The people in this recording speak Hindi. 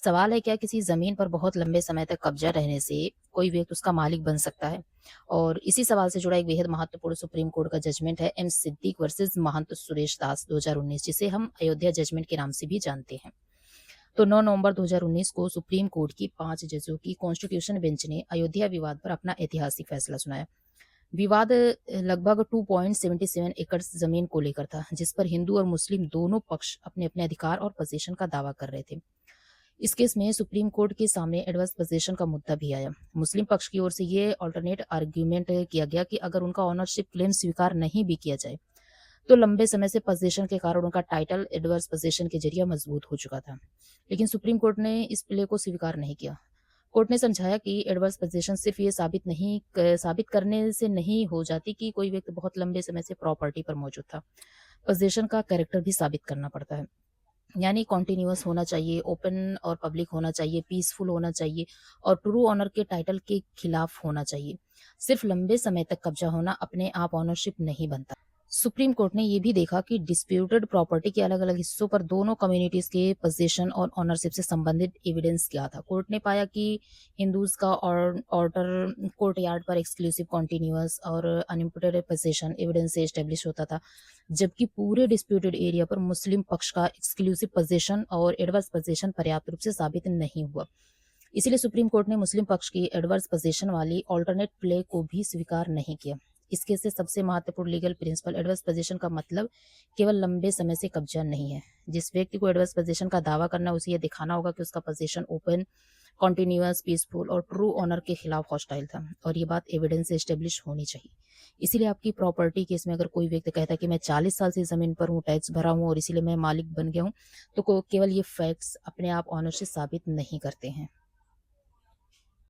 सवाल है क्या किसी ज़मीन पर बहुत लंबे समय तक कब्ज़ा रहने से कोई व्यक्ति उसका मालिक बन सकता है? और इसी सवाल से जुड़ा एक बेहद महत्वपूर्ण सुप्रीम कोर्ट का जजमेंट है एम सिद्दीक वर्सेस महंत सुरेश दास 2019 जिसे हम अयोध्या जजमेंट के नाम से भी जानते हैं। तो 9 नवंबर 2019 को सुप्रीम कोर्ट की 5 जजों की कॉन्स्टिट्यूशन बेंच ने अयोध्या विवाद पर अपना ऐतिहासिक फैसला सुनाया। विवाद लगभग 2.77 एकड़ ज़मीन को लेकर था, जिस पर हिंदू और मुस्लिम दोनों पक्ष अपने-अपने अधिकार और पोजीशन का दावा कर रहे थे। इस केस में सुप्रीम कोर्ट के सामने एडवर्स पोजीशन का मुद्दा भी आया। मुस्लिम पक्ष की ओर से ये अल्टरनेट आर्ग्यूमेंट किया गया कि अगर उनका ओनरशिप क्लेम स्वीकार नहीं भी किया जाए, तो लंबे समय से पोजीशन के कारण उनका टाइटल एडवर्स पोजीशन के जरिए मजबूत हो चुका था। लेकिन सुप्रीम कोर्ट ने इस प्ले को स्वीकार नहीं किया। कोर्ट ने समझाया कि एडवर्स पोजीशन सिर्फ ये साबित करने से नहीं हो जाती कि कोई व्यक्ति बहुत लंबे समय से प्रॉपर्टी पर मौजूद था। पोजीशन का कैरेक्टर भी साबित करना पड़ता है। यानी कॉन्टिन्यूअस होना चाहिए, ओपन और पब्लिक होना चाहिए, पीसफुल होना चाहिए और ट्रू ओनर के टाइटल के खिलाफ होना चाहिए। सिर्फ लंबे समय तक कब्जा होना अपने आप ओनरशिप नहीं बनता। सुप्रीम कोर्ट ने ये भी देखा कि डिस्प्यूटेड प्रॉपर्टी के अलग-अलग हिस्सों पर दोनों कम्युनिटीज के पोजीशन और ओनरशिप से संबंधित एविडेंस क्या था। कोर्ट ने पाया कि हिंदूज का ऑर्डर कोर्टयार्ड पर एक्सक्लूसिव कॉन्टिन्यूअस और अनइम्प्यूटेड पोजीशन एविडेंस से एस्टेब्लिश होता था, जबकि पूरे डिस्प्यूटेड एरिया पर मुस्लिम पक्ष का एक्सक्लूसिव पोजीशन और एडवर्स पोजीशन पर्याप्त रूप से साबित नहीं हुआ। इसीलिए सुप्रीम कोर्ट ने मुस्लिम पक्ष की एडवर्स पोजीशन वाली ऑल्टरनेट प्ले को भी स्वीकार नहीं किया। इस केस से सबसे महत्वपूर्ण लीगल प्रिंसिपल एडवर्स पोजीशन का मतलब केवल लंबे समय से कब्जा नहीं है। जिस व्यक्ति को एडवर्स पोजीशन का दावा करना है, उसे यह दिखाना होगा कि उसका पोजीशन ओपन, कॉन्टिन्यूअस, पीसफुल और ट्रू ओनर के खिलाफ हॉस्टाइल था और ये बात एविडेंस से एस्टेब्लिश होनी चाहिए। इसीलिए आपकी प्रॉपर्टी केस में अगर कोई व्यक्ति कहता है कि मैं 40 साल से ज़मीन पर हूँ, टैक्स भरा हूँ और इसीलिए मैं मालिक बन गया हूँ, तो केवल ये फैक्ट्स अपने आप ऑनरशिप साबित नहीं करते हैं।